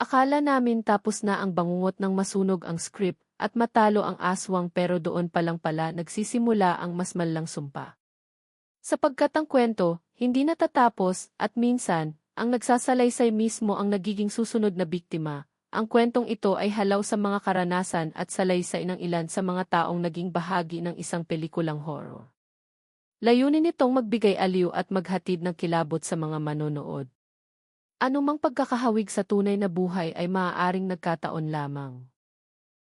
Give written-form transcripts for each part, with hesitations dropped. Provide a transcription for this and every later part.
Akala namin tapos na ang bangungot ng masunog ang script at matalo ang aswang pero doon pa lang pala nagsisimula ang mas malang sumpa. Sapagkat ang kwento, hindi natatapos at minsan, ang nagsasalaysay mismo ang nagiging susunod na biktima. Ang kwentong ito ay halaw sa mga karanasan at salaysay ng ilan sa mga taong naging bahagi ng isang pelikulang horror. Layunin nitong magbigay aliw at maghatid ng kilabot sa mga manonood. Anumang pagkakahawig sa tunay na buhay ay maaaring nagkataon lamang.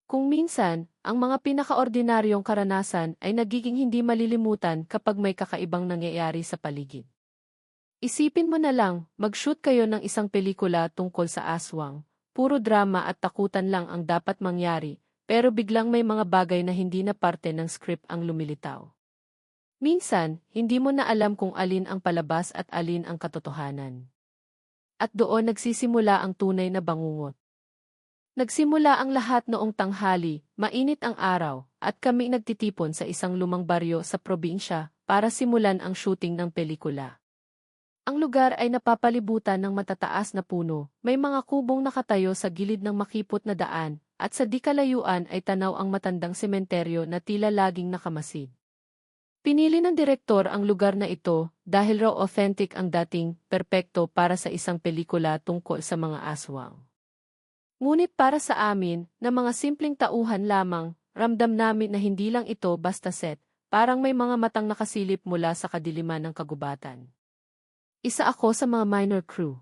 Kung minsan, ang mga pinakaordinaryong karanasan ay nagiging hindi malilimutan kapag may kakaibang nangyayari sa paligid. Isipin mo na lang, mag-shoot kayo ng isang pelikula tungkol sa aswang, puro drama at takutan lang ang dapat mangyari, pero biglang may mga bagay na hindi na parte ng script ang lumilitaw. Minsan, hindi mo na alam kung alin ang palabas at alin ang katotohanan. At doon nagsisimula ang tunay na bangungot. Nagsimula ang lahat noong tanghali, mainit ang araw, at kami nagtitipon sa isang lumang baryo sa probinsya para simulan ang shooting ng pelikula. Ang lugar ay napapalibutan ng matataas na puno, may mga kubong nakatayo sa gilid ng makipot na daan, at sa di kalayuan ay tanaw ang matandang sementeryo na tila laging nakamasid. Pinili ng direktor ang lugar na ito dahil raw authentic ang dating, perpekto para sa isang pelikula tungkol sa mga aswang. Ngunit para sa amin, na mga simpleng tauhan lamang, ramdam namin na hindi lang ito basta set, parang may mga matang nakasilip mula sa kadiliman ng kagubatan. Isa ako sa mga minor crew.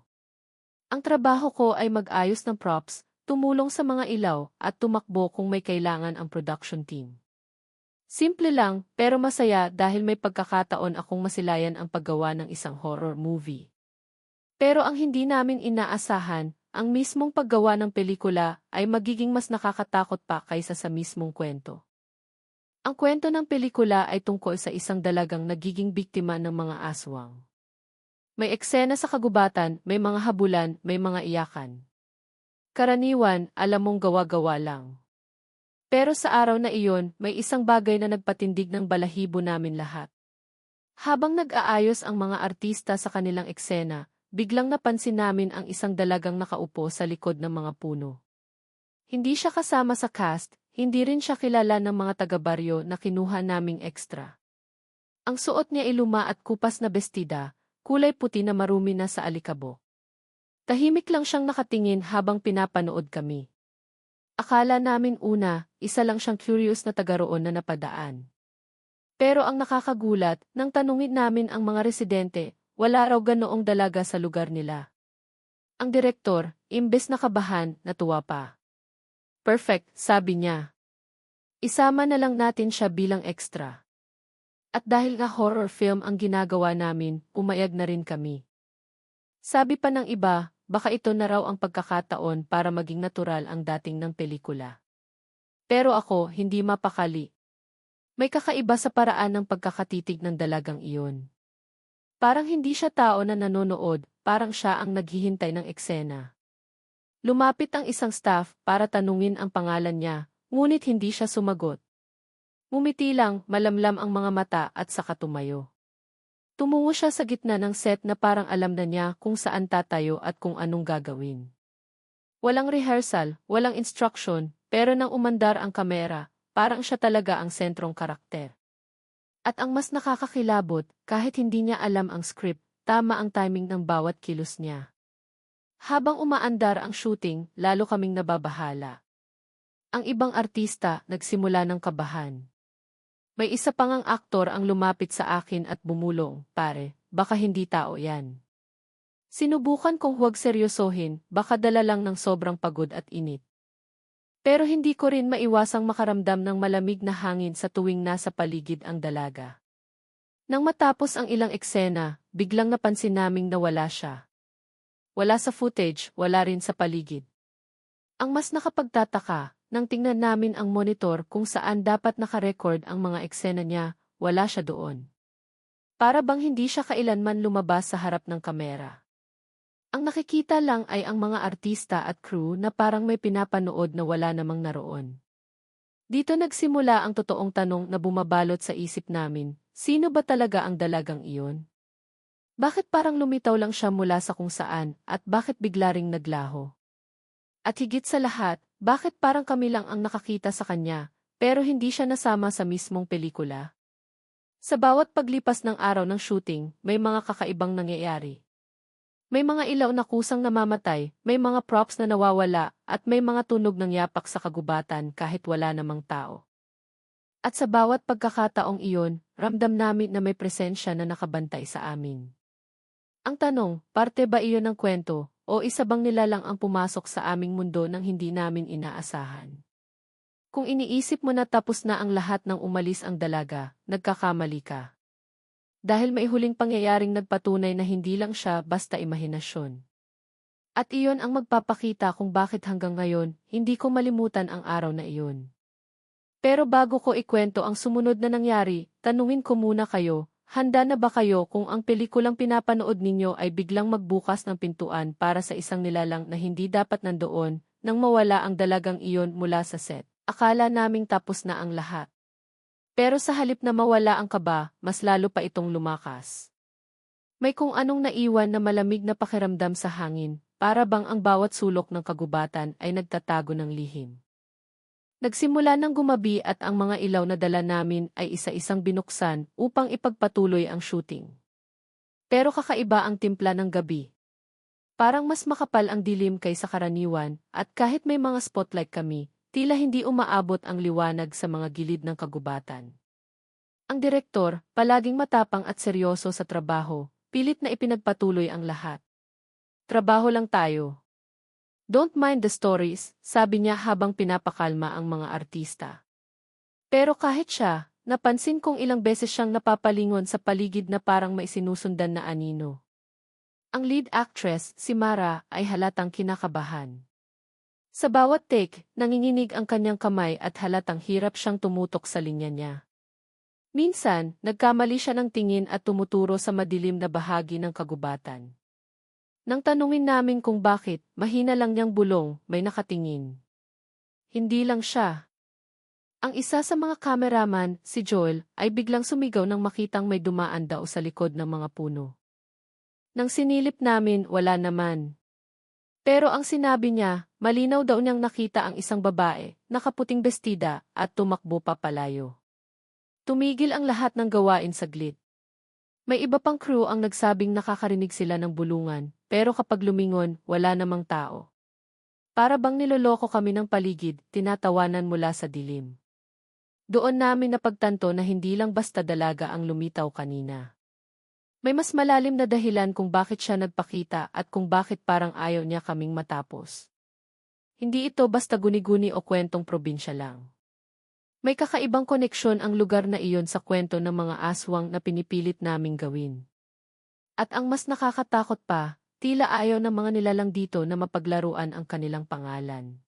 Ang trabaho ko ay mag-ayos ng props, tumulong sa mga ilaw, at tumakbo kung may kailangan ang production team. Simple lang, pero masaya dahil may pagkakataon akong masilayan ang paggawa ng isang horror movie. Pero ang hindi namin inaasahan, ang mismong paggawa ng pelikula ay magiging mas nakakatakot pa kaysa sa mismong kwento. Ang kwento ng pelikula ay tungkol sa isang dalagang nagiging biktima ng mga aswang. May eksena sa kagubatan, may mga habulan, may mga iyakan. Karaniwan, alam mong gawa-gawa lang. Pero sa araw na iyon, may isang bagay na nagpatindig ng balahibo namin lahat. Habang nag-aayos ang mga artista sa kanilang eksena, biglang napansin namin ang isang dalagang nakaupo sa likod ng mga puno. Hindi siya kasama sa cast, hindi rin siya kilala ng mga taga-baryo na kinuha naming extra. Ang suot niya ay luma at kupas na bestida, kulay puti na marumi na sa alikabok. Tahimik lang siyang nakatingin habang pinapanood kami. Akala namin una, isa lang siyang curious na taga-roon na napadaan. Pero ang nakakagulat, nang tanungin namin ang mga residente, wala raw ganoong dalaga sa lugar nila. Ang direktor, imbes na kabahan, natuwa pa. Perfect, sabi niya. Isama na lang natin siya bilang extra. At dahil nga horror film ang ginagawa namin, umayag na rin kami. Sabi pa ng iba, baka ito na raw ang pagkakataon para maging natural ang dating ng pelikula. Pero ako, hindi mapakali. May kakaiba sa paraan ng pagkakatitig ng dalagang iyon. Parang hindi siya tao na nanonood, parang siya ang naghihintay ng eksena. Lumapit ang isang staff para tanungin ang pangalan niya, ngunit hindi siya sumagot. Ngumiti lang, malamlam ang mga mata at saka tumayo. Tumungo siya sa gitna ng set na parang alam na niya kung saan tatayo at kung anong gagawin. Walang rehearsal, walang instruction, pero nang umandar ang kamera, parang siya talaga ang sentrong karakter. At ang mas nakakakilabot, kahit hindi niya alam ang script, tama ang timing ng bawat kilos niya. Habang umaandar ang shooting, lalo kaming nababahala. Ang ibang artista nagsimula ng kabahan. May isa pang ang aktor ang lumapit sa akin at bumulong, pare, baka hindi tao yan. Sinubukan kong huwag seryosohin, baka dala lang ng sobrang pagod at init. Pero hindi ko rin maiwasang makaramdam ng malamig na hangin sa tuwing nasa paligid ang dalaga. Nang matapos ang ilang eksena, biglang napansin naming nawala siya. Wala sa footage, wala rin sa paligid. Ang mas nakapagtataka, nang tingnan namin ang monitor kung saan dapat nakarecord ang mga eksena niya, wala siya doon. Para bang hindi siya kailanman lumabas sa harap ng kamera. Ang nakikita lang ay ang mga artista at crew na parang may pinapanood na wala namang naroon. Dito nagsimula ang totoong tanong na bumabalot sa isip namin, sino ba talaga ang dalagang iyon? Bakit parang lumitaw lang siya mula sa kung saan at bakit bigla ring naglaho? At higit sa lahat, bakit parang kami lang ang nakakita sa kanya, pero hindi siya nasama sa mismong pelikula? Sa bawat paglipas ng araw ng shooting, may mga kakaibang nangyayari. May mga ilaw na kusang namamatay, may mga props na nawawala, at may mga tunog ng yapak sa kagubatan kahit wala namang tao. At sa bawat pagkakataong iyon, ramdam namin na may presensya na nakabantay sa amin. Ang tanong, parte ba iyon ng kwento, o isa bang nilalang ang pumasok sa aming mundo nang hindi namin inaasahan? Kung iniisip mo na tapos na ang lahat ng umalis ang dalaga, nagkakamali ka. Dahil may huling pangyayaring nagpatunay na hindi lang siya basta imahinasyon. At iyon ang magpapakita kung bakit hanggang ngayon, hindi ko malimutan ang araw na iyon. Pero bago ko ikwento ang sumunod na nangyari, tanungin ko muna kayo, handa na ba kayo kung ang pelikulang pinapanood ninyo ay biglang magbukas ng pintuan para sa isang nilalang na hindi dapat nandoon, nang mawala ang dalagang iyon mula sa set? Akala naming tapos na ang lahat. Pero sa halip na mawala ang kaba, mas lalo pa itong lumakas. May kung anong naiwan na malamig na pakiramdam sa hangin, para bang ang bawat sulok ng kagubatan ay nagtatago ng lihim. Nagsimula ng gumabi at ang mga ilaw na dala namin ay isa-isang binuksan upang ipagpatuloy ang shooting. Pero kakaiba ang timpla ng gabi. Parang mas makapal ang dilim kaysa karaniwan, at kahit may mga spotlight kami, tila hindi umaabot ang liwanag sa mga gilid ng kagubatan. Ang direktor, palaging matapang at seryoso sa trabaho, pilit na ipinagpatuloy ang lahat. Trabaho lang tayo. Don't mind the stories, sabi niya habang pinapakalma ang mga artista. Pero kahit siya, napansin kong ilang beses siyang napapalingon sa paligid na parang may sinusundan na anino. Ang lead actress, si Mara, ay halatang kinakabahan. Sa bawat take, nanginginig ang kanyang kamay at halatang hirap siyang tumutok sa linya niya. Minsan, nagkamali siya ng tingin at tumuturo sa madilim na bahagi ng kagubatan. Nang tanungin namin kung bakit, mahina lang niyang bulong, may nakatingin. Hindi lang siya. Ang isa sa mga kameraman, si Joel, ay biglang sumigaw nang makitang may dumaan daw sa likod ng mga puno. Nang sinilip namin, wala naman. Pero ang sinabi niya, malinaw daw niyang nakita ang isang babae, nakaputing bestida, at tumakbo papalayo. Tumigil ang lahat ng gawain saglit. May iba pang crew ang nagsabing nakakarinig sila ng bulungan, pero kapag lumingon, wala namang tao. Para bang niloloko kami ng paligid, tinatawanan mula sa dilim. Doon namin napagtanto na hindi lang basta dalaga ang lumitaw kanina. May mas malalim na dahilan kung bakit siya nagpakita at kung bakit parang ayaw niya kaming matapos. Hindi ito basta guni-guni o kwentong probinsya lang. May kakaibang koneksyon ang lugar na iyon sa kwento ng mga aswang na pinipilit naming gawin. At ang mas nakakatakot pa, tila ayaw ng mga nilalang dito na mapaglaruan ang kanilang pangalan.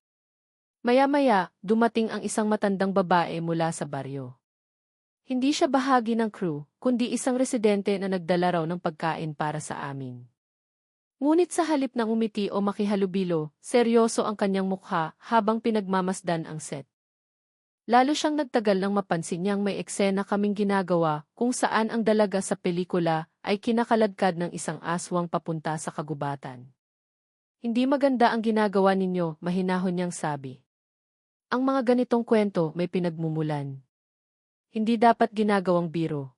Maya-maya, dumating ang isang matandang babae mula sa baryo. Hindi siya bahagi ng crew, kundi isang residente na nagdala raw ng pagkain para sa amin. Ngunit sa halip ng umiti o makihalubilo, seryoso ang kanyang mukha habang pinagmamasdan ang set. Lalo siyang nagtagal nang mapansin niyang may eksena kaming ginagawa kung saan ang dalaga sa pelikula ay kinakaladkad ng isang aswang papunta sa kagubatan. Hindi maganda ang ginagawa ninyo, mahinahon niyang sabi. Ang mga ganitong kwento may pinagmumulan. Hindi dapat ginagawang biro.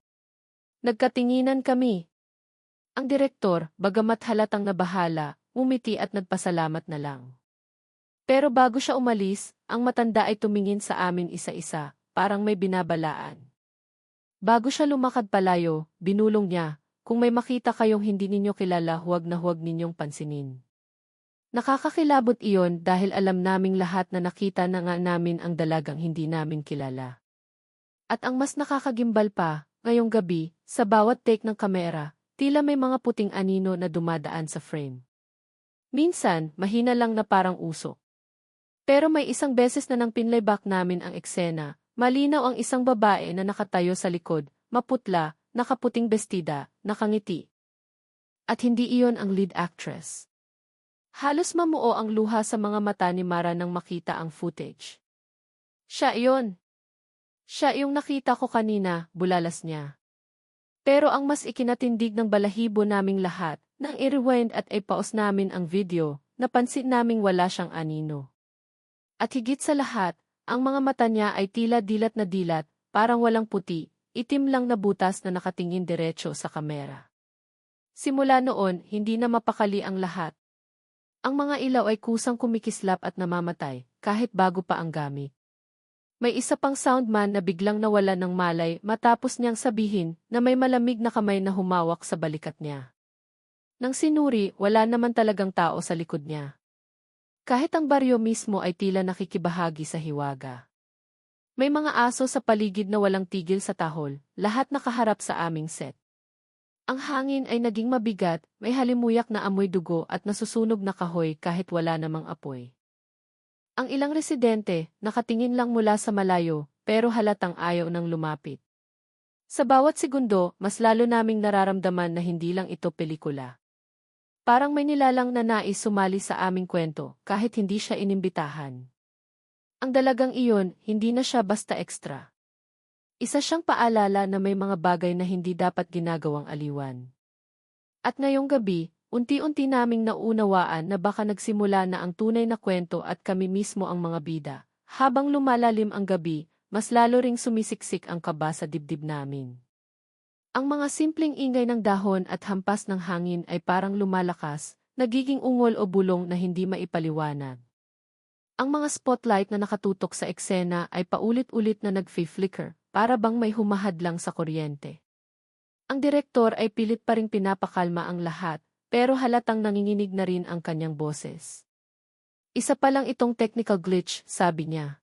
Nagkatinginan kami. Ang direktor, bagamat halatang nabahala, umiti at nagpasalamat na lang. Pero bago siya umalis, ang matanda ay tumingin sa amin isa-isa, parang may binabalaan. Bago siya lumakad palayo, binulong niya, kung may makita kayong hindi ninyo kilala huwag na huwag ninyong pansinin. Nakakakilabot iyon dahil alam naming lahat na nakita na nga namin ang dalagang hindi namin kilala. At ang mas nakakagimbal pa, ngayong gabi, sa bawat take ng kamera, tila may mga puting anino na dumadaan sa frame. Minsan, mahina lang na parang usok. Pero may isang beses na nang pinlayback namin ang eksena, malinaw ang isang babae na nakatayo sa likod, maputla, nakaputing bestida, nakangiti. At hindi iyon ang lead actress. Halos mamuo ang luha sa mga mata ni Mara nang makita ang footage. Siya iyon. Siya yung nakita ko kanina, bulalas niya. Pero ang mas ikinatindig ng balahibo naming lahat, nang i-rewind at i-pause namin ang video, napansin naming wala siyang anino. At higit sa lahat, ang mga mata niya ay tila dilat na dilat, parang walang puti, itim lang na butas na nakatingin diretso sa kamera. Simula noon, hindi na mapakali ang lahat. Ang mga ilaw ay kusang kumikislap at namamatay, kahit bago pa ang gamit. May isa pang soundman na biglang nawala ng malay matapos niyang sabihin na may malamig na kamay na humawak sa balikat niya. Nang sinuri, wala naman talagang tao sa likod niya. Kahit ang baryo mismo ay tila nakikibahagi sa hiwaga. May mga aso sa paligid na walang tigil sa tahol, lahat nakaharap sa aming set. Ang hangin ay naging mabigat, may halimuyak na amoy dugo at nasusunog na kahoy kahit wala namang apoy. Ang ilang residente, nakatingin lang mula sa malayo, pero halatang ayaw nang lumapit. Sa bawat segundo, mas lalo naming nararamdaman na hindi lang ito pelikula. Parang may nilalang na nais sumali sa aming kwento, kahit hindi siya inimbitahan. Ang dalagang iyon, hindi na siya basta ekstra. Isa siyang paalala na may mga bagay na hindi dapat ginagawang aliwan. At ngayong gabi, unti-unti naming naunawaan na baka nagsimula na ang tunay na kwento at kami mismo ang mga bida. Habang lumalalim ang gabi, mas lalo ring sumisiksik ang kaba sa dibdib namin. Ang mga simpleng ingay ng dahon at hampas ng hangin ay parang lumalakas, nagiging ungol o bulong na hindi maipaliwanag. Ang mga spotlight na nakatutok sa eksena ay paulit-ulit na nag-flicker, para bang may humahadlang sa kuryente. Ang direktor ay pilit pa ring pinapakalma ang lahat, pero halatang nanginginig na rin ang kanyang boses. Isa pa lang itong technical glitch, sabi niya.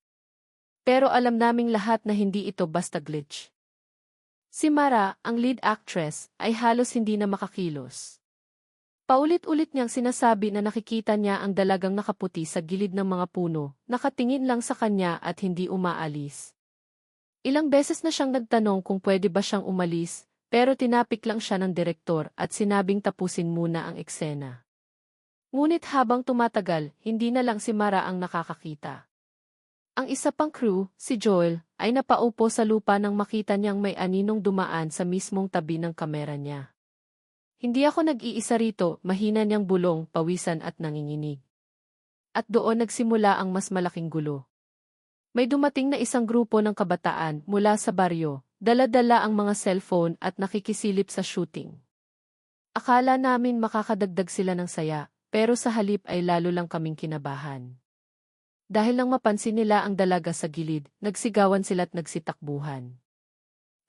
Pero alam naming lahat na hindi ito basta glitch. Si Mara, ang lead actress, ay halos hindi na makakilos. Paulit-ulit niyang sinasabi na nakikita niya ang dalagang nakaputi sa gilid ng mga puno, nakatingin lang sa kanya at hindi umaalis. Ilang beses na siyang nagtanong kung pwede ba siyang umalis, pero tinapik lang siya ng direktor at sinabing tapusin muna ang eksena. Ngunit habang tumatagal, hindi na lang si Mara ang nakakakita. Ang isa pang crew, si Joel, ay napaupo sa lupa nang makita niyang may aninong dumaan sa mismong tabi ng kamera niya. Hindi ako nag-iisa rito, mahina niyang bulong, pawisan at nanginginig. At doon nagsimula ang mas malaking gulo. May dumating na isang grupo ng kabataan mula sa baryo, dala-dala ang mga cellphone at nakikisilip sa shooting. Akala namin makakadagdag sila ng saya, pero sa halip ay lalo lang kaming kinabahan. Dahil nang mapansin nila ang dalaga sa gilid, nagsigawan sila't nagsitakbuhan.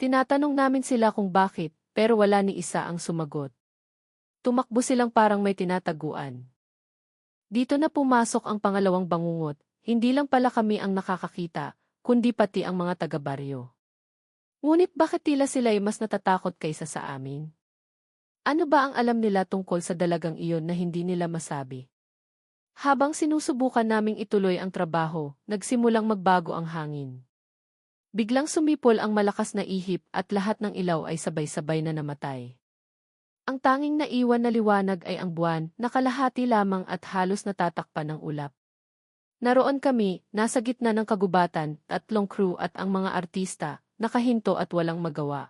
Tinatanong namin sila kung bakit, pero wala ni isa ang sumagot. Tumakbo silang parang may tinataguan. Dito na pumasok ang pangalawang bangungot, hindi lang pala kami ang nakakakita, kundi pati ang mga taga-baryo. Ngunit bakit tila sila ay mas natatakot kaysa sa amin? Ano ba ang alam nila tungkol sa dalagang iyon na hindi nila masabi? Habang sinusubukan naming ituloy ang trabaho, nagsimulang magbago ang hangin. Biglang sumipol ang malakas na ihip at lahat ng ilaw ay sabay-sabay na namatay. Ang tanging naiwan na liwanag ay ang buwan, nakalahati lamang at halos natatakpan ng ulap. Naroon kami, nasa gitna ng kagubatan, 3 crew at ang mga artista, nakahinto at walang magawa.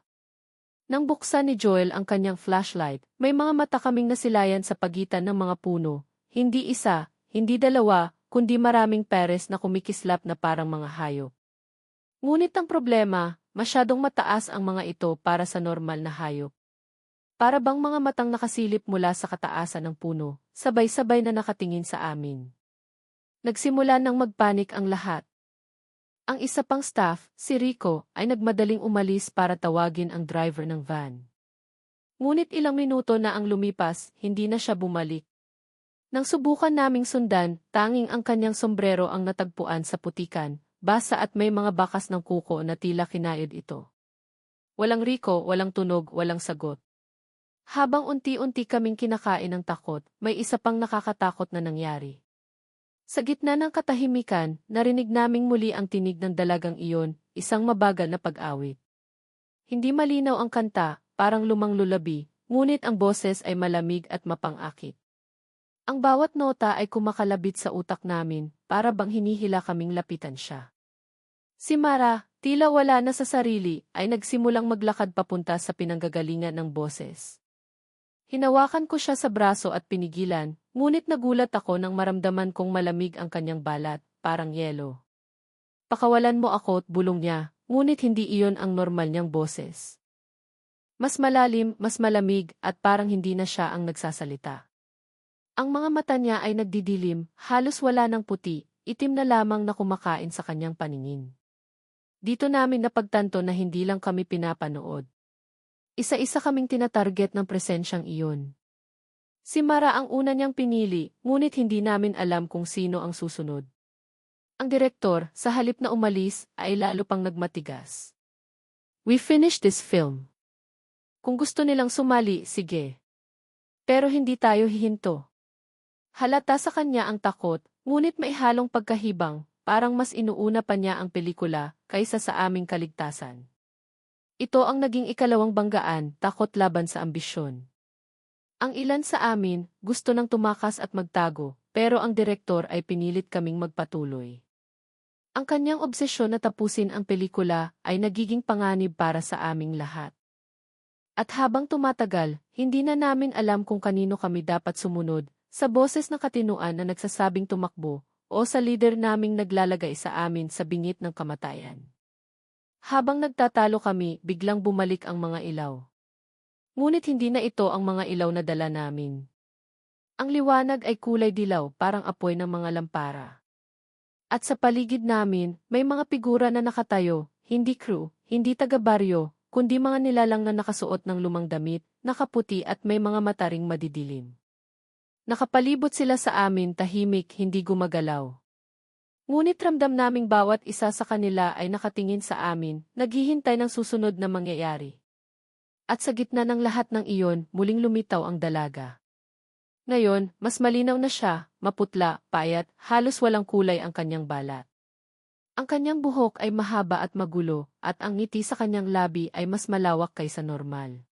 Nang buksan ni Joel ang kanyang flashlight, may mga mata kaming nasilayan sa pagitan ng mga puno, hindi isa, hindi dalawa, kundi maraming peres na kumikislap na parang mga hayop. Ngunit ang problema, masyadong mataas ang mga ito para sa normal na hayop. Para bang mga matang nakasilip mula sa kataasan ng puno, sabay-sabay na nakatingin sa amin. Nagsimula nang magpanik ang lahat. Ang isa pang staff, si Rico, ay nagmadaling umalis para tawagin ang driver ng van. Ngunit ilang minuto na ang lumipas, hindi na siya bumalik. Nang subukan naming sundan, tanging ang kanyang sombrero ang natagpuan sa putikan, basa at may mga bakas ng kuko na tila kinayod ito. Walang Rico, walang tunog, walang sagot. Habang unti-unti kaming kinakain ng takot, may isa pang nakakatakot na nangyari. Sa gitna ng katahimikan, narinig naming muli ang tinig ng dalagang iyon, isang mabagal na pag-awit. Hindi malinaw ang kanta, parang lumang lulabi, ngunit ang boses ay malamig at mapang-akit. Ang bawat nota ay kumakalabit sa utak namin, para bang hinihila kaming lapitan siya. Si Mara, tila wala na sa sarili, ay nagsimulang maglakad papunta sa pinanggagalingan ng boses. Hinawakan ko siya sa braso at pinigilan, ngunit nagulat ako nang maramdaman kong malamig ang kanyang balat, parang yelo. Pakawalan mo ako, bulong niya, ngunit hindi iyon ang normal niyang boses. Mas malalim, mas malamig, at parang hindi na siya ang nagsasalita. Ang mga mata niya ay nagdidilim, halos wala ng puti, itim na lamang na kumakain sa kanyang paningin. Dito namin napagtanto na hindi lang kami pinapanood. Isa-isa kaming tinatarget ng presensyang iyon. Si Mara ang una niyang pinili, ngunit hindi namin alam kung sino ang susunod. Ang direktor, sa halip na umalis, ay lalo pang nagmatigas. We finished this film. Kung gusto nilang sumali, sige. Pero hindi tayo hihinto. Halata sa kanya ang takot, ngunit may halong pagkahibang, parang mas inuuna pa niya ang pelikula kaysa sa aming kaligtasan. Ito ang naging ikalawang banggaan, takot laban sa ambisyon. Ang ilan sa amin, gusto nang tumakas at magtago, pero ang direktor ay pinilit kaming magpatuloy. Ang kanyang obsesyon na tapusin ang pelikula ay nagiging panganib para sa aming lahat. At habang tumatagal, hindi na namin alam kung kanino kami dapat sumunod, sa boses na katinuan na nagsasabing tumakbo, o sa lider naming naglalagay sa amin sa bingit ng kamatayan. Habang nagtatalo kami, biglang bumalik ang mga ilaw. Ngunit hindi na ito ang mga ilaw na dala namin. Ang liwanag ay kulay dilaw, parang apoy ng mga lampara. At sa paligid namin, may mga figura na nakatayo, hindi crew, hindi taga-baryo, kundi mga nilalang na nakasuot ng lumang damit, nakaputi at may mga mata ring madidilim. Nakapalibot sila sa amin, tahimik, hindi gumagalaw. Ngunit ramdam naming bawat isa sa kanila ay nakatingin sa amin, naghihintay ng susunod na mangyayari. At sa gitna ng lahat ng iyon, muling lumitaw ang dalaga. Ngayon, mas malinaw na siya, maputla, payat, halos walang kulay ang kanyang balat. Ang kanyang buhok ay mahaba at magulo, at ang ngiti sa kanyang labi ay mas malawak kaysa normal.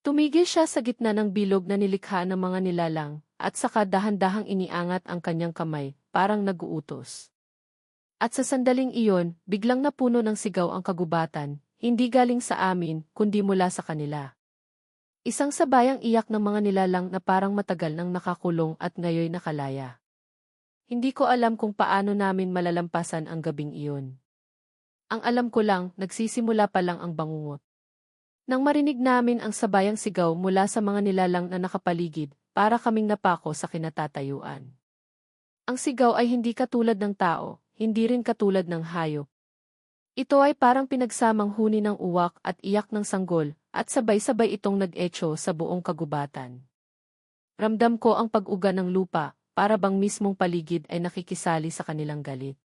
Tumigil siya sa gitna ng bilog na nilikha ng mga nilalang, at saka dahan-dahang iniangat ang kanyang kamay, parang nag-uutos. At sa sandaling iyon, biglang napuno ng sigaw ang kagubatan, hindi galing sa amin, kundi mula sa kanila. Isang sabayang iyak ng mga nilalang na parang matagal nang nakakulong at ngayoy nakalaya. Hindi ko alam kung paano namin malalampasan ang gabing iyon. Ang alam ko lang, nagsisimula pa lang ang bangungot. Nang marinig namin ang sabayang sigaw mula sa mga nilalang na nakapaligid, para kaming napako sa kinatatayuan. Ang sigaw ay hindi katulad ng tao, hindi rin katulad ng hayop. Ito ay parang pinagsamang huni ng uwak at iyak ng sanggol, at sabay-sabay itong nag-echo sa buong kagubatan. Ramdam ko ang pag-uga ng lupa, para bang mismong paligid ay nakikisali sa kanilang galit.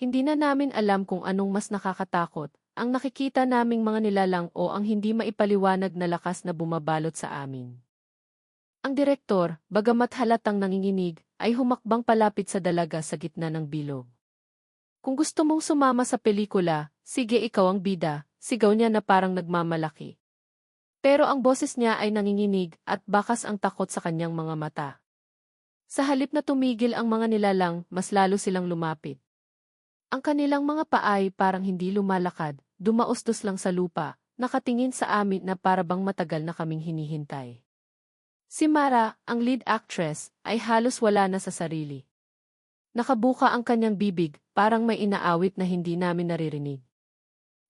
Hindi na namin alam kung anong mas nakakatakot, ang nakikita naming mga nilalang o ang hindi maipaliwanag na lakas na bumabalot sa amin. Ang direktor, bagamat halatang nanginginig, ay humakbang palapit sa dalaga sa gitna ng bilog. Kung gusto mong sumama sa pelikula, sige ikaw ang bida, sigaw niya na parang nagmamalaki. Pero ang boses niya ay nanginginig at bakas ang takot sa kanyang mga mata. Sa halip na tumigil ang mga nilalang, mas lalo silang lumapit. Ang kanilang mga paay parang hindi lumalakad, dumaustos lang sa lupa, nakatingin sa amin na parabang matagal na kaming hinihintay. Si Mara, ang lead actress, ay halos wala na sa sarili. Nakabuka ang kanyang bibig, parang may inaawit na hindi namin naririnig.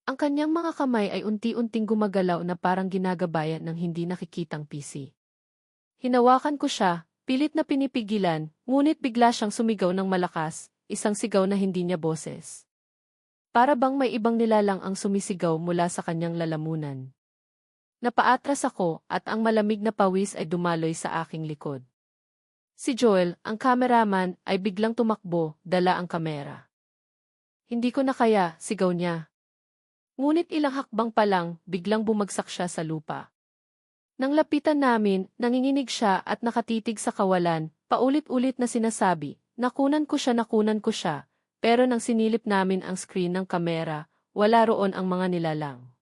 Ang kanyang mga kamay ay unti-unting gumagalaw na parang ginagabayan ng hindi nakikitang PC. Hinawakan ko siya, pilit na pinipigilan, ngunit bigla siyang sumigaw ng malakas, isang sigaw na hindi niya boses. Para bang may ibang nilalang ang sumisigaw mula sa kanyang lalamunan. Napaatras ako at ang malamig na pawis ay dumaloy sa aking likod. Si Joel, ang cameraman, ay biglang tumakbo, dala ang kamera. Hindi ko na kaya, sigaw niya. Ngunit ilang hakbang pa lang, biglang bumagsak siya sa lupa. Nang lapitan namin, nanginginig siya at nakatitig sa kawalan, paulit-ulit na sinasabi, nakunan ko siya, pero nang sinilip namin ang screen ng kamera, wala roon ang mga nilalang.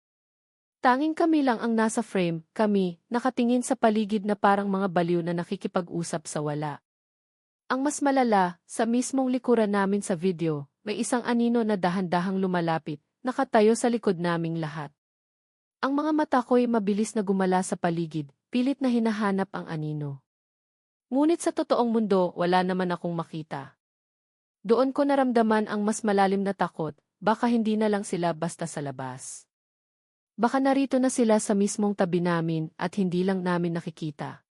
Tanging kami lang ang nasa frame, kami, nakatingin sa paligid na parang mga baliw na nakikipag-usap sa wala. Ang mas malala, sa mismong likuran namin sa video, may isang anino na dahan-dahang lumalapit, nakatayo sa likod naming lahat. Ang mga mata ko'y mabilis na gumala sa paligid, pilit na hinahanap ang anino. Ngunit sa totoong mundo, wala naman akong makita. Doon ko naramdaman ang mas malalim na takot, baka hindi na lang sila basta sa labas. Baka narito na sila sa mismong tabi namin at hindi lang namin nakikita.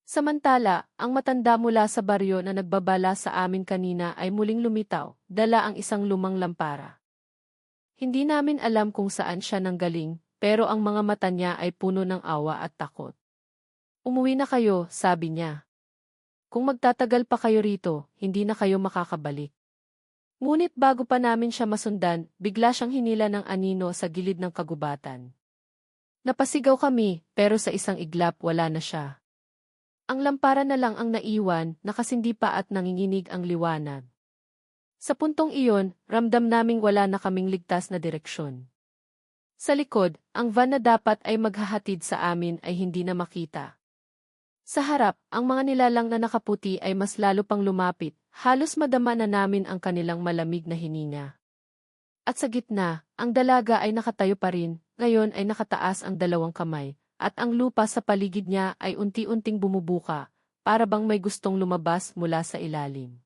Samantala, ang matanda mula sa baryo na nagbabala sa amin kanina ay muling lumitaw, dala ang isang lumang lampara. Hindi namin alam kung saan siya nanggaling, pero ang mga mata niya ay puno ng awa at takot. Umuwi na kayo, sabi niya. Kung magtatagal pa kayo rito, hindi na kayo makakabalik. Ngunit bago pa namin siya masundan, bigla siyang hinila ng anino sa gilid ng kagubatan. Napasigaw kami, pero sa isang iglap wala na siya. Ang lampara na lang ang naiwan, nakasindi pa at nanginginig ang liwanag. Sa puntong iyon, ramdam naming wala na kaming ligtas na direksyon. Sa likod, ang van na dapat ay maghahatid sa amin ay hindi na makita. Sa harap, ang mga nilalang na nakaputi ay mas lalo pang lumapit, halos madama na namin ang kanilang malamig na hininga. At sa gitna, ang dalaga ay nakatayo pa rin, ngayon ay nakataas ang dalawang kamay, at ang lupa sa paligid niya ay unti-unting bumubuka, para bang may gustong lumabas mula sa ilalim.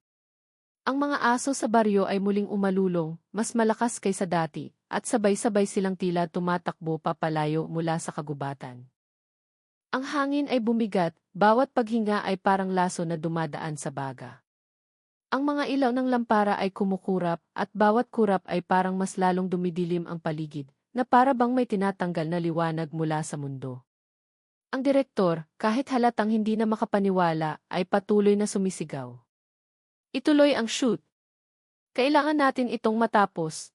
Ang mga aso sa baryo ay muling umalulong, mas malakas kaysa dati, at sabay-sabay silang tila tumatakbo papalayo mula sa kagubatan. Ang hangin ay bumigat, bawat paghinga ay parang laso na dumadaan sa baga. Ang mga ilaw ng lampara ay kumukurap, at bawat kurap ay parang mas lalong dumidilim ang paligid, na para bang may tinatanggal na liwanag mula sa mundo. Ang direktor, kahit halatang hindi na makapaniwala, ay patuloy na sumisigaw. Ituloy ang shoot. Kailangan natin itong matapos.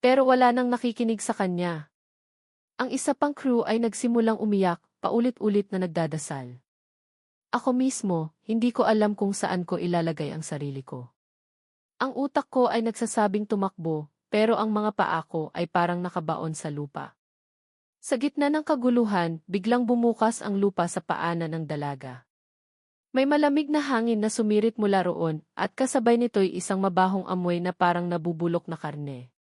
Pero wala nang nakikinig sa kanya. Ang isa pang crew ay nagsimulang umiyak, paulit-ulit na nagdadasal. Ako mismo, hindi ko alam kung saan ko ilalagay ang sarili ko. Ang utak ko ay nagsasabing tumakbo, pero ang mga paa ko ay parang nakabaon sa lupa. Sa gitna ng kaguluhan, biglang bumukas ang lupa sa paanan ng dalaga. May malamig na hangin na sumirit mula roon, at kasabay nito'y isang mabahong amoy na parang nabubulok na karne.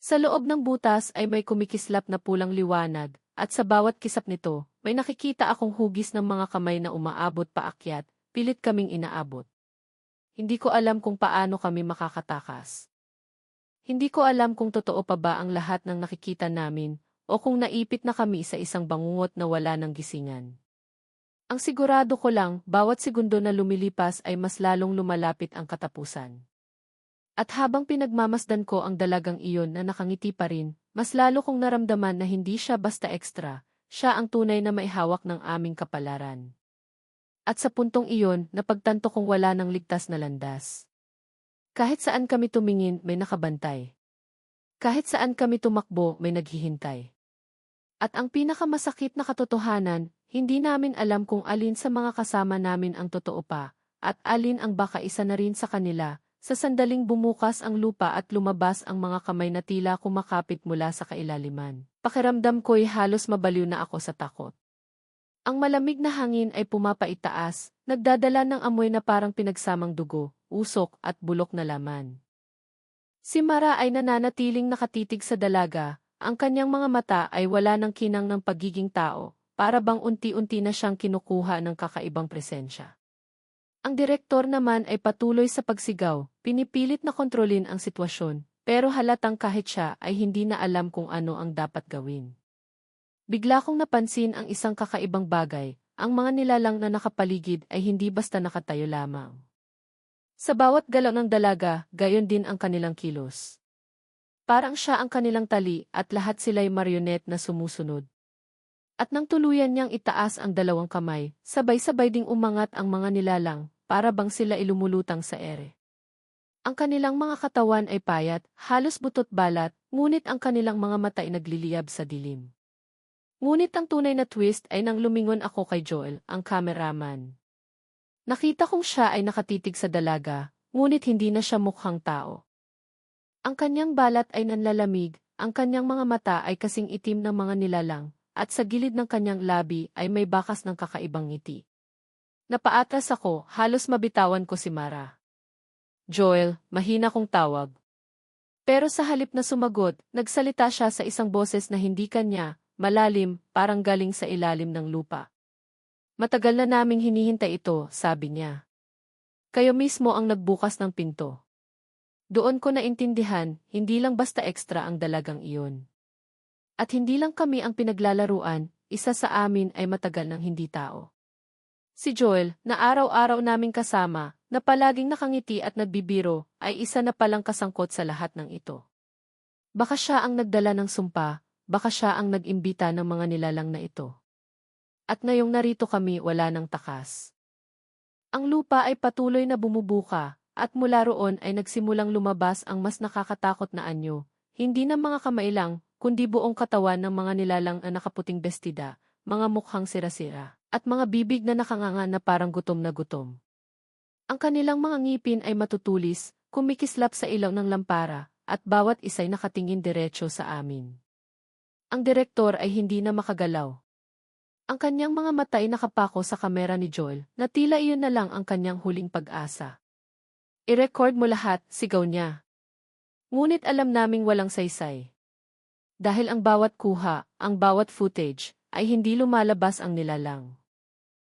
Sa loob ng butas ay may kumikislap na pulang liwanag, at sa bawat kisap nito, may nakikita akong hugis ng mga kamay na umaabot paakyat, pilit kaming inaabot. Hindi ko alam kung paano kami makakatakas. Hindi ko alam kung totoo pa ba ang lahat ng nakikita namin, o kung naipit na kami sa isang bangungot na wala ng gisingan. Ang sigurado ko lang, bawat segundo na lumilipas ay mas lalong lumalapit ang katapusan. At habang pinagmamasdan ko ang dalagang iyon na nakangiti pa rin, mas lalo kong naramdaman na hindi siya basta ekstra, siya ang tunay na maihawak ng aming kapalaran. At sa puntong iyon, napagtanto kong wala ng ligtas na landas. Kahit saan kami tumingin, may nakabantay. Kahit saan kami tumakbo, may naghihintay. At ang pinakamasakit na katotohanan, hindi namin alam kung alin sa mga kasama namin ang totoo pa, at alin ang baka isa na rin sa kanila. Sa sandaling bumukas ang lupa at lumabas ang mga kamay na tila kumakapit mula sa kailaliman. Pakiramdam ko'y halos mabaliw na ako sa takot. Ang malamig na hangin ay pumapaitaas, nagdadala ng amoy na parang pinagsamang dugo, usok at bulok na laman. Si Mara ay nananatiling nakatitig sa dalaga, ang kanyang mga mata ay wala ng kinang ng pagiging tao, para bang unti-unti na siyang kinukuha ng kakaibang presensya. Ang direktor naman ay patuloy sa pagsigaw, pinipilit na kontrolin ang sitwasyon, pero halatang kahit siya ay hindi na alam kung ano ang dapat gawin. Bigla kong napansin ang isang kakaibang bagay, ang mga nilalang na nakapaligid ay hindi basta nakatayo lamang. Sa bawat galaw ng dalaga, gayon din ang kanilang kilos. Parang siya ang kanilang tali at lahat sila'y marionette na sumusunod. At nang tuluyan niyang itaas ang dalawang kamay, sabay-sabay ding umangat ang mga nilalang, para bang sila ilumulutang sa ere. Ang kanilang mga katawan ay payat, halos butot balat, ngunit ang kanilang mga mata ay nagliliyab sa dilim. Ngunit ang tunay na twist ay nang lumingon ako kay Joel, ang cameraman. Nakita kong siya ay nakatitig sa dalaga, ngunit hindi na siya mukhang tao. Ang kanyang balat ay nanlalamig, ang kanyang mga mata ay kasing itim ng mga nilalang, at sa gilid ng kanyang labi ay may bakas ng kakaibang ngiti. Napaatras ako, halos mabitawan ko si Mara. Joel, mahina kong tawag. Pero sa halip na sumagot, nagsalita siya sa isang boses na hindi kanya, malalim, parang galing sa ilalim ng lupa. Matagal na naming hinihintay ito, sabi niya. Kayo mismo ang nagbukas ng pinto. Doon ko naintindihan, hindi lang basta extra ang dalagang iyon. At hindi lang kami ang pinaglalaruan, isa sa amin ay matagal nang hindi tao. Si Joel, na araw-araw naming kasama, na palaging nakangiti at nagbibiro, ay isa na palang kasangkot sa lahat ng ito. Baka siya ang nagdala ng sumpa, baka siya ang nag-imbita ng mga nilalang na ito. At ngayong narito kami wala ng takas. Ang lupa ay patuloy na bumubuka, at mula roon ay nagsimulang lumabas ang mas nakakatakot na anyo, hindi na mga kamay lang, kundi buong katawan ng mga nilalang na nakaputing bestida, mga mukhang sira-sira, at mga bibig na nakanganga na parang gutom na gutom. Ang kanilang mga ngipin ay matutulis, kumikislap sa ilaw ng lampara, at bawat isa'y nakatingin diretso sa amin. Ang direktor ay hindi na makagalaw. Ang kanyang mga mata ay nakapako sa kamera ni Joel, na tila iyon na lang ang kanyang huling pag-asa. I-record mo lahat, sigaw niya. Ngunit alam naming walang saysay. Dahil ang bawat kuha, ang bawat footage, ay hindi lumalabas ang nilalang.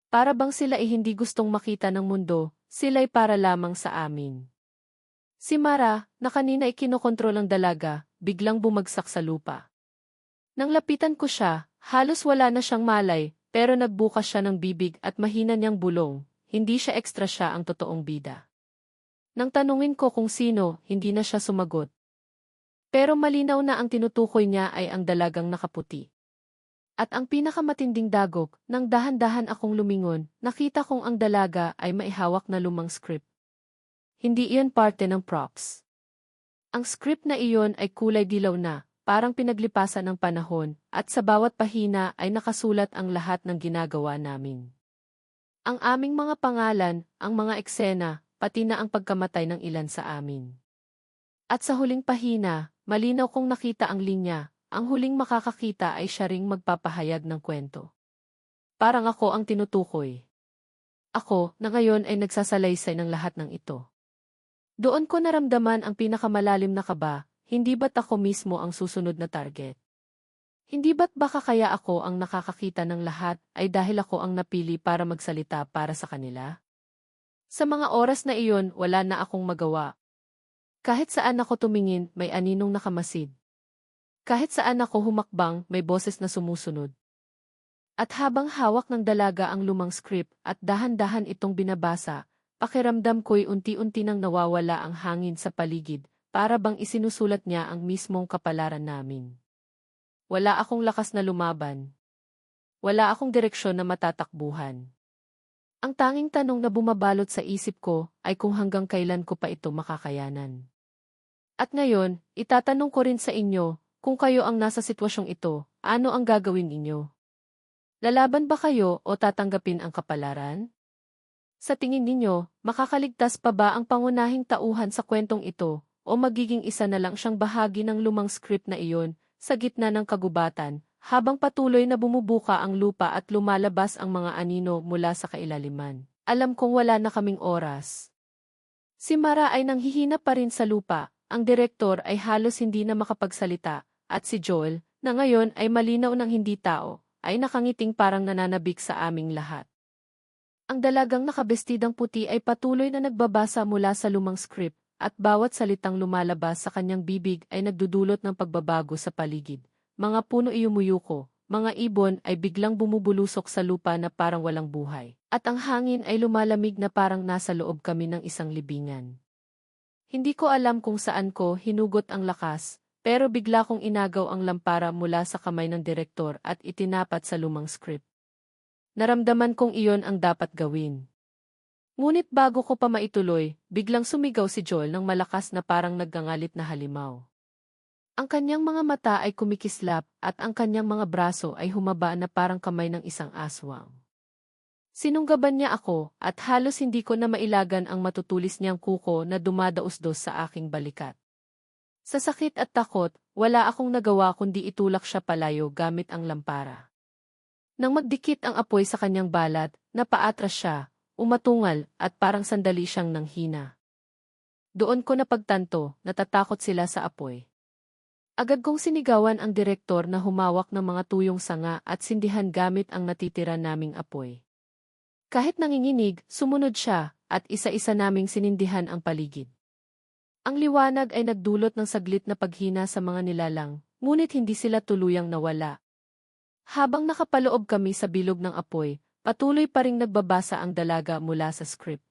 Para bang sila ay hindi gustong makita ng mundo, sila'y para lamang sa amin. Si Mara, na kanina ay kinokontrol ang dalaga, biglang bumagsak sa lupa. Nang lapitan ko siya, halos wala na siyang malay, pero nagbukas siya ng bibig at mahina niyang bulong, hindi siya extra, siya ang totoong bida. Nang tanungin ko kung sino, hindi na siya sumagot. Pero malinaw na ang tinutukoy niya ay ang dalagang nakaputi. At ang pinakamatinding dagok, nang dahan-dahan akong lumingon, nakita kong ang dalaga ay maihawak na lumang script. Hindi iyon parte ng props. Ang script na iyon ay kulay dilaw na, parang pinaglipasan ng panahon, at sa bawat pahina ay nakasulat ang lahat ng ginagawa namin. Ang aming mga pangalan, ang mga eksena, pati na ang pagkamatay ng ilan sa amin. At sa huling pahina, malinaw kong nakita ang linya, ang huling makakakita ay siya ring magpapahayag ng kwento. Parang ako ang tinutukoy. Ako, na ngayon ay nagsasalaysay ng lahat ng ito. Doon ko naramdaman ang pinakamalalim na kaba, hindi ba't ako mismo ang susunod na target? Hindi ba't baka kaya ako ang nakakakita ng lahat ay dahil ako ang napili para magsalita para sa kanila? Sa mga oras na iyon, wala na akong magawa. Kahit saan ako tumingin, may aninong nakamasid. Kahit saan ako humakbang, may boses na sumusunod. At habang hawak ng dalaga ang lumang script at dahan-dahan itong binabasa, pakiramdam ko'y unti-unti nang nawawala ang hangin sa paligid, para bang isinusulat niya ang mismong kapalaran namin. Wala akong lakas na lumaban. Wala akong direksyon na matatakbuhan. Ang tanging tanong na bumabalot sa isip ko ay kung hanggang kailan ko pa ito makakayanan. At ngayon, itatanong ko rin sa inyo, kung kayo ang nasa sitwasyong ito, ano ang gagawin ninyo? Lalaban ba kayo o tatanggapin ang kapalaran? Sa tingin ninyo, makakaligtas pa ba ang pangunahing tauhan sa kwentong ito, o magiging isa na lang siyang bahagi ng lumang script na iyon, sa gitna ng kagubatan, habang patuloy na bumubuka ang lupa at lumalabas ang mga anino mula sa kailaliman? Alam kong wala na kaming oras. Si Mara ay nanghihina pa rin sa lupa, ang direktor ay halos hindi na makapagsalita, at si Joel, na ngayon ay malinaw ng hindi tao, ay nakangiting parang nananabik sa aming lahat. Ang dalagang nakabestidang puti ay patuloy na nagbabasa mula sa lumang script, at bawat salitang lumalabas sa kanyang bibig ay nagdudulot ng pagbabago sa paligid. Mga puno ay umuyuko, mga ibon ay biglang bumubulusok sa lupa na parang walang buhay, at ang hangin ay lumalamig na parang nasa loob kami ng isang libingan. Hindi ko alam kung saan ko hinugot ang lakas, pero bigla kong inagaw ang lampara mula sa kamay ng direktor at itinapat sa lumang script. Naramdaman kong iyon ang dapat gawin. Ngunit bago ko pa maituloy, biglang sumigaw si Joel ng malakas na parang naggangalit na halimaw. Ang kanyang mga mata ay kumikislap at ang kanyang mga braso ay humaba na parang kamay ng isang aswang. Sinunggaban niya ako at halos hindi ko na mailagan ang matutulis niyang kuko na dumadausdos sa aking balikat. Sa sakit at takot, wala akong nagawa kundi itulak siya palayo gamit ang lampara. Nang magdikit ang apoy sa kanyang balat, napaatras siya, umatungal at parang sandali siyang nanghina. Doon ko napagtanto, natatakot sila sa apoy. Agad kong sinigawan ang direktor na humawak ng mga tuyong sanga at sindihan gamit ang natitira naming apoy. Kahit nanginginig, sumunod siya, at isa-isa naming sinindihan ang paligid. Ang liwanag ay nagdulot ng saglit na paghina sa mga nilalang, ngunit hindi sila tuluyang nawala. Habang nakapaloob kami sa bilog ng apoy, patuloy pa ring nagbabasa ang dalaga mula sa script.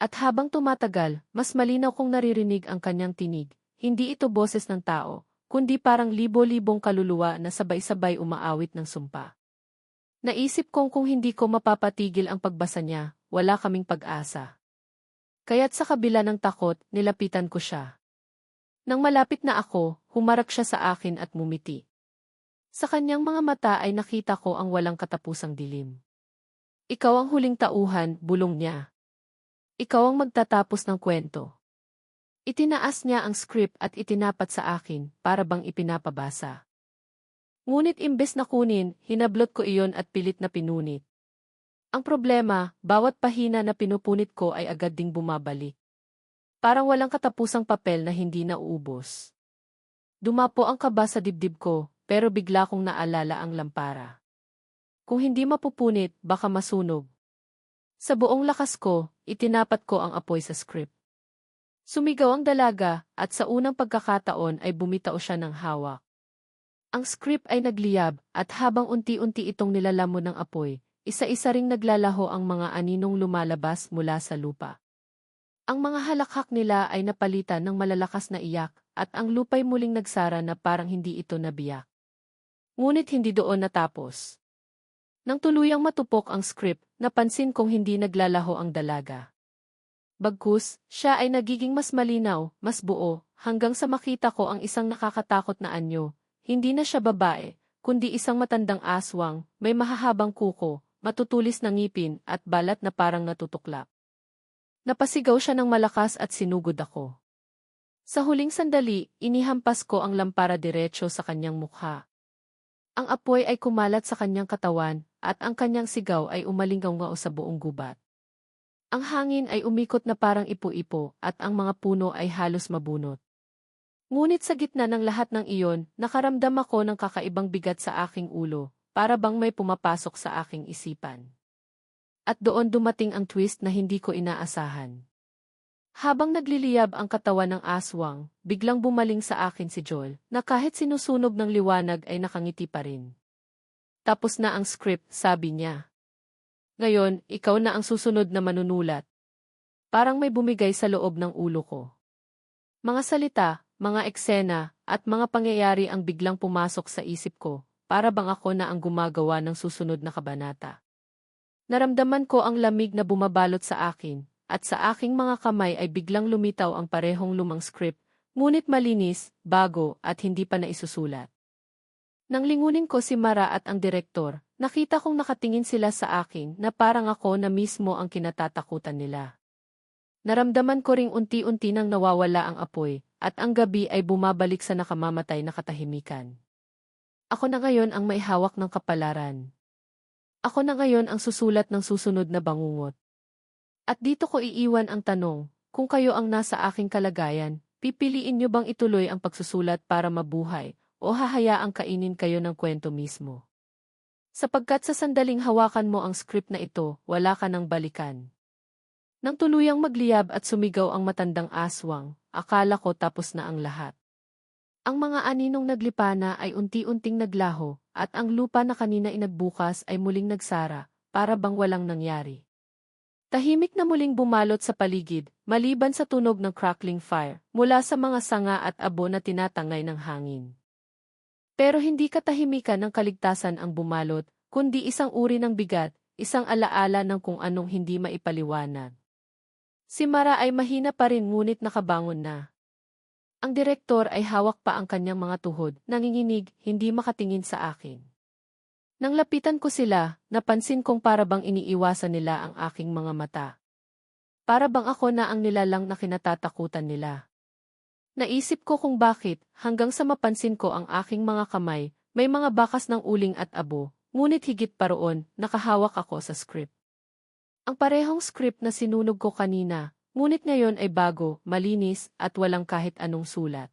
At habang tumatagal, mas malinaw kong naririnig ang kanyang tinig. Hindi ito boses ng tao, kundi parang libo-libong kaluluwa na sabay-sabay umaawit ng sumpa. Naisip kong kung hindi ko mapapatigil ang pagbasa niya, wala kaming pag-asa. Kaya't sa kabila ng takot, nilapitan ko siya. Nang malapit na ako, humarap siya sa akin at ngumiti. Sa kanyang mga mata ay nakita ko ang walang katapusang dilim. Ikaw ang huling tauhan, bulong niya. Ikaw ang magtatapos ng kwento. Itinaas niya ang script at itinapat sa akin, para bang ipinapabasa. Ngunit imbes na kunin, hinablot ko iyon at pilit na pinunit. Ang problema, bawat pahina na pinupunit ko ay agad ding bumabalik. Parang walang katapusang papel na hindi nauubos. Dumapo ang kaba sa dibdib ko, pero bigla kong naalala ang lampara. Kung hindi mapupunit, baka masunog. Sa buong lakas ko, itinapat ko ang apoy sa script. Sumigaw ang dalaga, at sa unang pagkakataon ay bumitaw siya ng hawak. Ang script ay nagliyab, at habang unti-unti itong nilalamon ng apoy, isa-isa ring naglalaho ang mga aninong lumalabas mula sa lupa. Ang mga halakhak nila ay napalitan ng malalakas na iyak, at ang lupa'y muling nagsara na parang hindi ito nabiyak. Ngunit hindi doon natapos. Nang tuluyang matupok ang script, napansin kong hindi naglalaho ang dalaga. Bagkus, siya ay nagiging mas malinaw, mas buo, hanggang sa makita ko ang isang nakakatakot na anyo. Hindi na siya babae, kundi isang matandang aswang, may mahahabang kuko, matutulis na ngipin, at balat na parang natutuklap. Napasigaw siya ng malakas at sinugod ako. Sa huling sandali, inihampas ko ang lampara diretso sa kanyang mukha. Ang apoy ay kumalat sa kanyang katawan, at ang kanyang sigaw ay umalingaw-ngao sa buong gubat. Ang hangin ay umikot na parang ipo-ipo, at ang mga puno ay halos mabunot. Ngunit sa gitna ng lahat ng iyon, nakaramdam ako ng kakaibang bigat sa aking ulo, para bang may pumapasok sa aking isipan. At doon dumating ang twist na hindi ko inaasahan. Habang nagliliyab ang katawan ng aswang, biglang bumaling sa akin si Joel, na kahit sinusunog ng liwanag ay nakangiti pa rin. Tapos na ang script, sabi niya. Ngayon, ikaw na ang susunod na manunulat. Parang may bumigay sa loob ng ulo ko. Mga salita, mga eksena, at mga pangyayari ang biglang pumasok sa isip ko, para bang ako na ang gumagawa ng susunod na kabanata. Naramdaman ko ang lamig na bumabalot sa akin, at sa aking mga kamay ay biglang lumitaw ang parehong lumang script, ngunit malinis, bago, at hindi pa naisusulat. Nang lingunin ko si Mara at ang direktor, nakita kong nakatingin sila sa akin na parang ako na mismo ang kinatatakutan nila. Naramdaman ko ring unti-unti nang nawawala ang apoy, at ang gabi ay bumabalik sa nakamamatay na katahimikan. Ako na ngayon ang may hawak ng kapalaran. Ako na ngayon ang susulat ng susunod na bangungot. At dito ko iiwan ang tanong, kung kayo ang nasa aking kalagayan, pipiliin niyo bang ituloy ang pagsusulat para mabuhay, o hahayaang kainin kayo ng kwento mismo? Sapagkat sa sandaling hawakan mo ang script na ito, wala ka nang balikan. Nang tuluyang magliyab at sumigaw ang matandang aswang, akala ko tapos na ang lahat. Ang mga aninong naglipana ay unti-unting naglaho, at ang lupa na kanina inagbukas ay muling nagsara, para bang walang nangyari. Tahimik na muling bumalot sa paligid, maliban sa tunog ng crackling fire, mula sa mga sanga at abo na tinatangay ng hangin. Pero hindi katahimikan ng kaligtasan ang bumalot, kundi isang uri ng bigat, isang alaala ng kung anong hindi maipaliwanag. Si Mara ay mahina pa rin ngunit nakabangon na. Ang direktor ay hawak pa ang kanyang mga tuhod, nanginginig, hindi makatingin sa akin. Nang lapitan ko sila, napansin kong para bang iniiwasan nila ang aking mga mata. Para bang ako na ang nilalang na kinatatakutan nila. Naisip ko kung bakit, hanggang sa mapansin ko ang aking mga kamay, may mga bakas ng uling at abo, ngunit higit pa roon, nakahawak ako sa script. Ang parehong script na sinunog ko kanina, ngunit ngayon ay bago, malinis, at walang kahit anong sulat.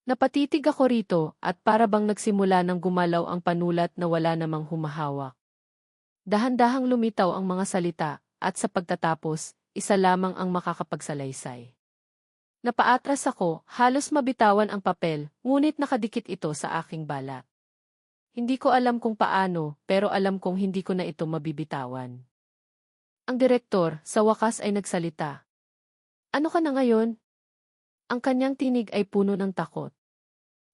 Napatitig ako rito at para bang nagsimula ng gumalaw ang panulat na wala namang humahawak. Dahan-dahang lumitaw ang mga salita at sa pagtatapos, isa lamang ang makakapagsalaysay. Napaatras ako, halos mabitawan ang papel, ngunit nakadikit ito sa aking balat. Hindi ko alam kung paano, pero alam kong hindi ko na ito mabibitawan. Ang direktor, sa wakas ay nagsalita. Ano ka na ngayon? Ang kanyang tinig ay puno ng takot.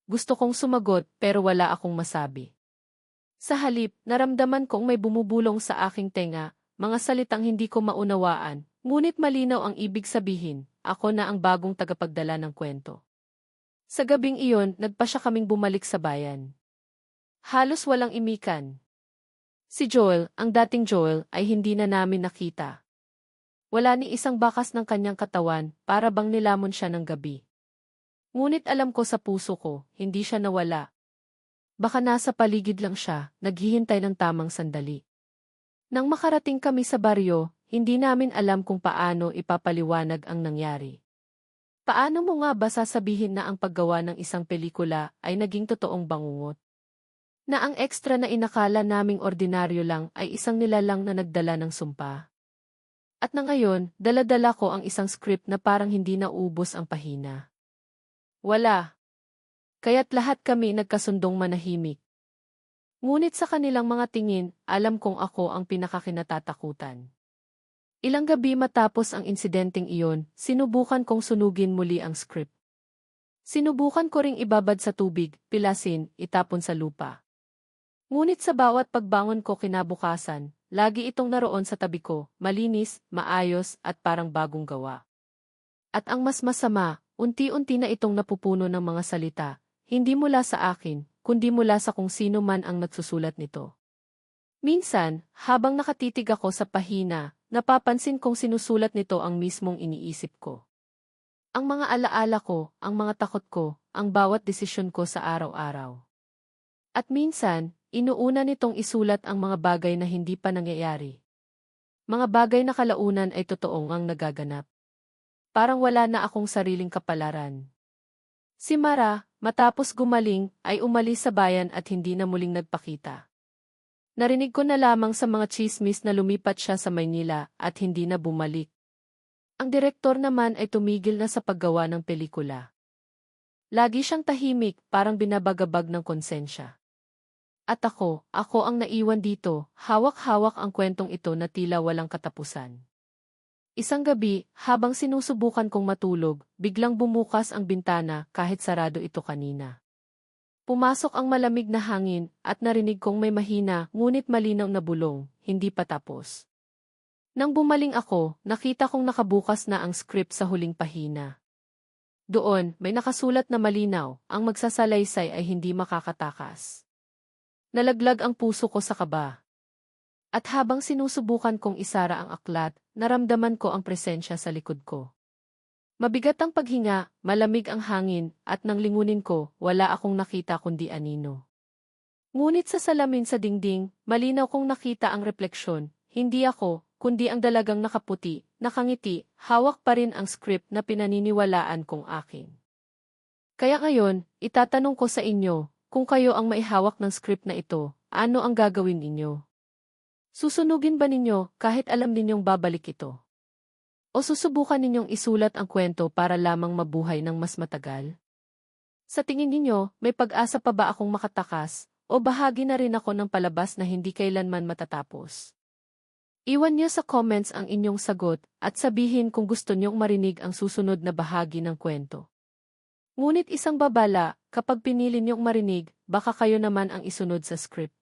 Gusto kong sumagot pero wala akong masabi. Sa halip, naramdaman kong may bumubulong sa aking tenga, mga salitang hindi ko maunawaan, ngunit malinaw ang ibig sabihin, ako na ang bagong tagapagdala ng kwento. Sa gabing iyon, nagpasya kaming bumalik sa bayan. Halos walang imikan. Si Joel, ang dating Joel, ay hindi na namin nakita. Wala ni isang bakas ng kanyang katawan, para bang nilamon siya ng gabi. Ngunit alam ko sa puso ko, hindi siya nawala. Baka nasa paligid lang siya, naghihintay ng tamang sandali. Nang makarating kami sa baryo, hindi namin alam kung paano ipapaliwanag ang nangyari. Paano mo nga ba sasabihin na ang paggawa ng isang pelikula ay naging totoong bangungot? Na ang ekstra na inakala naming ordinaryo lang ay isang nilalang na nagdala ng sumpa. At na ngayon, dala-dala ko ang isang script na parang hindi naubos ang pahina. Wala. Kaya't lahat kami nagkasundong manahimik. Ngunit sa kanilang mga tingin, alam kong ako ang pinakakinatatakutan. Ilang gabi matapos ang insidenteng iyon, sinubukan kong sunugin muli ang script. Sinubukan ko ring ibabad sa tubig, pilasin, itapon sa lupa. Ngunit sa bawat pagbangon ko kinabukasan, lagi itong naroon sa tabi ko, malinis, maayos, at parang bagong gawa. At ang mas masama, unti-unti na itong napupuno ng mga salita, hindi mula sa akin, kundi mula sa kung sino man ang nagsusulat nito. Minsan, habang nakatitig ako sa pahina, napapansin kong sinusulat nito ang mismong iniisip ko. Ang mga alaala ko, ang mga takot ko, ang bawat desisyon ko sa araw-araw. At minsan, inuuna nitong isulat ang mga bagay na hindi pa nangyayari. Mga bagay na kalaunan ay totoong ang nagaganap. Parang wala na akong sariling kapalaran. Si Mara, matapos gumaling, ay umalis sa bayan at hindi na muling nagpakita. Narinig ko na lamang sa mga tsismis na lumipat siya sa Maynila at hindi na bumalik. Ang direktor naman ay tumigil na sa paggawa ng pelikula. Lagi siyang tahimik, parang binabagabag ng konsensya. At ako ang naiwan dito, hawak-hawak ang kwentong ito na tila walang katapusan. Isang gabi, habang sinusubukan kong matulog, biglang bumukas ang bintana kahit sarado ito kanina. Pumasok ang malamig na hangin at narinig kong may mahina ngunit malinaw na bulong, hindi pa tapos. Nang bumaling ako, nakita kong nakabukas na ang script sa huling pahina. Doon, may nakasulat na malinaw, ang magsasalaysay ay hindi makakatakas. Nalaglag ang puso ko sa kaba. At habang sinusubukan kong isara ang aklat, naramdaman ko ang presensya sa likod ko. Mabigat ang paghinga, malamig ang hangin, at nang lingunin ko, wala akong nakita kundi anino. Ngunit sa salamin sa dingding, malinaw kong nakita ang refleksyon, hindi ako, kundi ang dalagang nakaputi, nakangiti, hawak pa rin ang script na pinaniniwalaan kong akin. Kaya ngayon, itatanong ko sa inyo, kung kayo ang maihawak ng script na ito, ano ang gagawin ninyo? Susunugin ba ninyo kahit alam ninyong babalik ito? O susubukan ninyong isulat ang kwento para lamang mabuhay ng mas matagal? Sa tingin ninyo, may pag-asa pa ba akong makatakas, o bahagi na rin ako ng palabas na hindi kailanman matatapos? Iwan niyo sa comments ang inyong sagot at sabihin kung gusto niyong marinig ang susunod na bahagi ng kwento. Ngunit isang babala, kapag pinili niyong marinig, baka kayo naman ang isunod sa script.